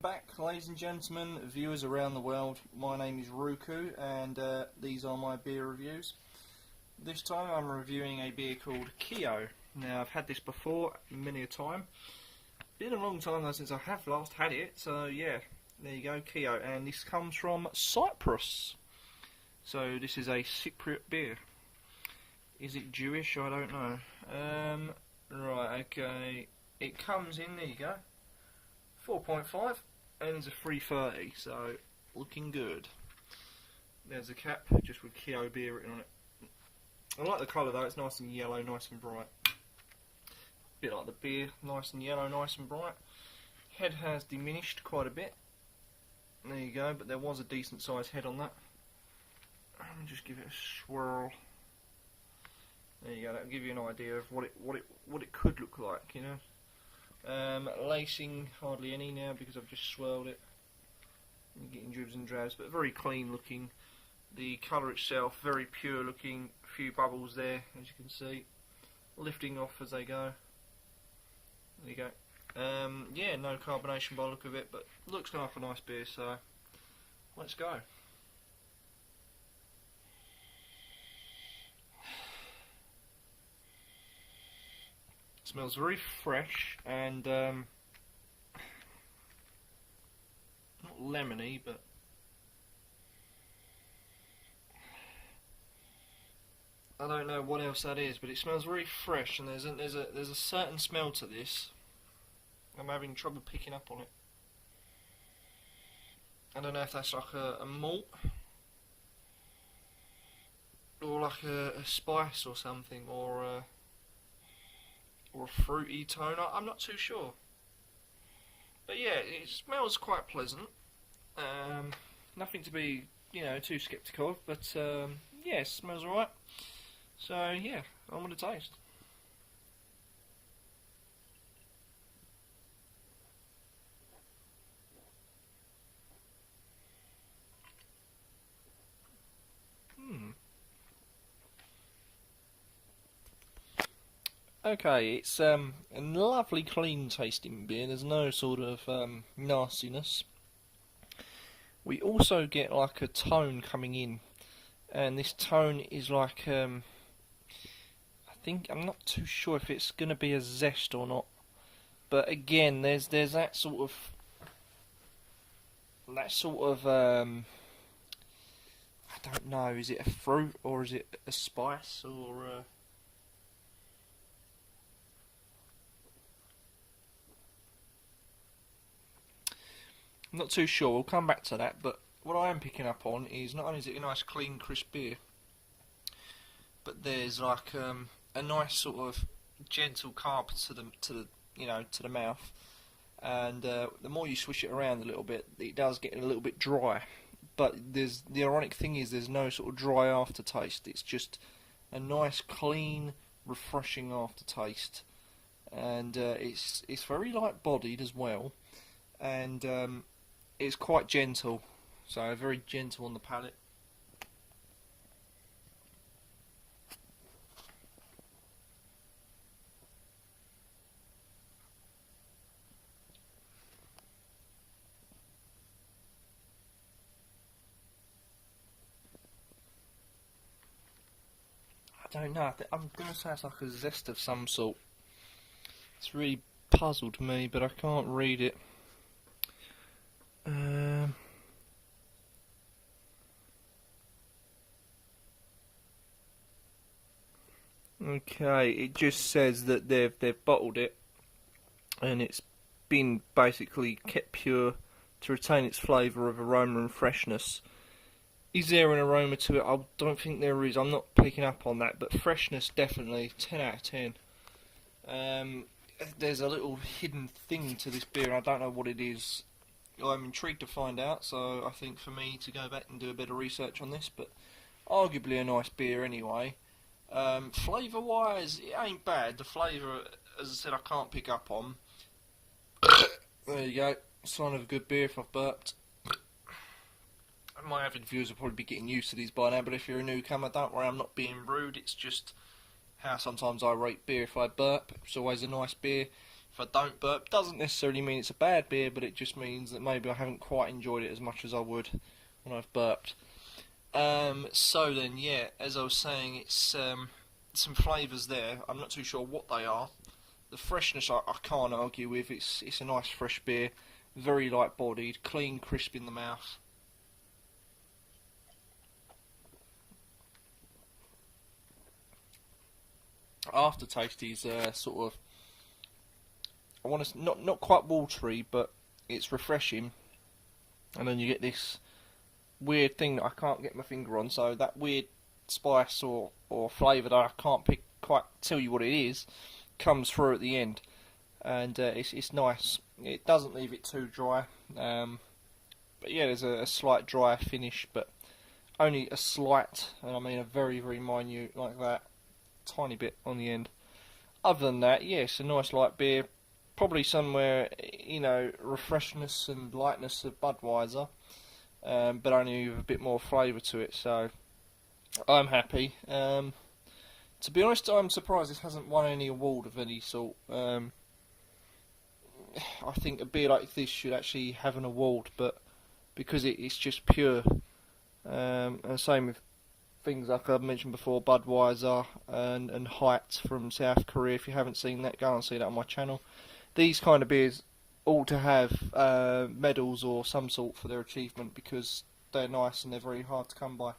back, ladies and gentlemen, viewers around the world. My name is Ruku, and these are my beer reviews. This time I'm reviewing a beer called Keo. Now, I've had this before many a time. Been a long time though since I have last had it, so yeah, there you go, Keo. And this comes from Cyprus. So this is a Cypriot beer. Is it Jewish? I don't know. Right, okay. It comes in, there you go, 4.5, and there's a 330, so looking good. There's a cap, just with Keo beer written on it. I like the colour though, it's nice and yellow, nice and bright. Bit like the beer, nice and yellow, nice and bright. Head has diminished quite a bit. There you go, but there was a decent sized head on that. Let me just give it a swirl. There you go, that'll give you an idea of what it could look like, you know. Lacing hardly any now because I've just swirled it. You're getting dribs and drabs, but very clean looking. The colour itself, very pure looking. A few bubbles there, as you can see, lifting off as they go. There you go. Yeah, no carbonation by the look of it, but looks like a nice beer, so let's go. Smells very fresh and not lemony, but I don't know what else that is. But it smells very fresh, and there's a certain smell to this. I'm having trouble picking up on it. I don't know if that's like a malt or like a spice or something, or a fruity tone. I'm not too sure, but yeah, it smells quite pleasant. Nothing to be, too sceptical of, but yeah, it smells alright. So yeah, on with the taste. Okay, it's a lovely clean tasting beer. There's no sort of nastiness. We also get like a tone coming in, and this tone is like I'm not too sure if it's going to be a zest or not. But again, there's that sort of I don't know. Is it a fruit or is it a spice or I'm not too sure, we'll come back to that, but what I am picking up on is not only is it a nice clean crisp beer, but there's like a nice sort of gentle carb to the mouth, and the more you swish it around a little bit, it does get a little bit dry. But the ironic thing is there's no sort of dry aftertaste. It's just a nice clean, refreshing aftertaste, and it's very light bodied as well, and it's quite gentle, so very gentle on the palate. I don't know, I'm going to say it's like a zest of some sort. It's really puzzled me, but I can't read it. Okay, it just says that they've bottled it, and it's been basically kept pure to retain its flavour of aroma and freshness. Is there an aroma to it? I don't think there is. I'm not picking up on that, but freshness definitely 10 out of 10. There's a little hidden thing to this beer. I don't know what it is. I'm intrigued to find out, so I think for me to go back and do a bit of research on this, but arguably a nice beer anyway. Flavour wise, it ain't bad. The flavour, as I said, I can't pick up on. There you go, sign of a good beer if I've burped. My avid viewers will probably be getting used to these by now, but if you're a newcomer, don't worry, I'm not being rude. It's just how sometimes I rate beer if I burp. It's always a nice beer. if I don't burp. Doesn't necessarily mean it's a bad beer, but it just means that maybe I haven't quite enjoyed it as much as I would when I've burped. So then, yeah, as I was saying, it's some flavours there. I'm not too sure what they are. The freshness I can't argue with. It's a nice fresh beer, very light bodied, clean, crisp in the mouth. Aftertaste is sort of, I want to not quite watery, but it's refreshing. And then you get this weird thing that I can't get my finger on. So that weird spice or flavour that I can't quite tell you what it is comes through at the end, and it's nice. It doesn't leave it too dry, but yeah, there's a slight dry finish, but only a slight, and I mean a very minute like that, tiny bit on the end. Other than that, yeah, it's a nice light beer, probably somewhere, you know, refreshness and lightness of Budweiser, but only with a bit more flavour to it, so I'm happy. To be honest, I'm surprised this hasn't won any award of any sort. I think a beer like this should actually have an award, but because it's just pure, and same with things like I've mentioned before, Budweiser and Height from South Korea. If you haven't seen that, go and see that on my channel. These kind of beers ought to have medals or some sort for their achievement, because they're nice and they're very hard to come by.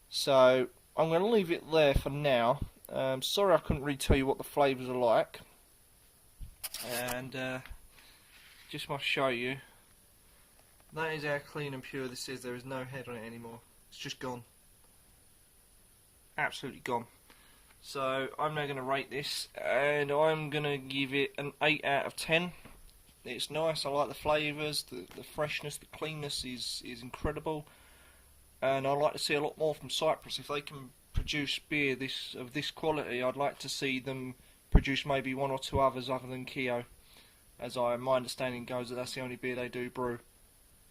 So I'm going to leave it there for now. Sorry I couldn't really tell you what the flavours are like, and just must show you. That is how clean and pure this is. There is no head on it anymore. It's just gone. Absolutely gone. So I'm now going to rate this, and I'm going to give it an 8 out of 10. It's nice. I like the flavours, the freshness, the cleanness is incredible. And I'd like to see a lot more from Cyprus. If they can produce beer of this quality, I'd like to see them produce maybe one or two others other than Kio. As my understanding goes, that that's the only beer they do brew.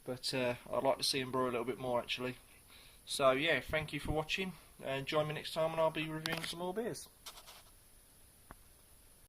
But I'd like to see them brew a little bit more, actually. So yeah, thank you for watching, and join me next time and I'll be reviewing some more beers.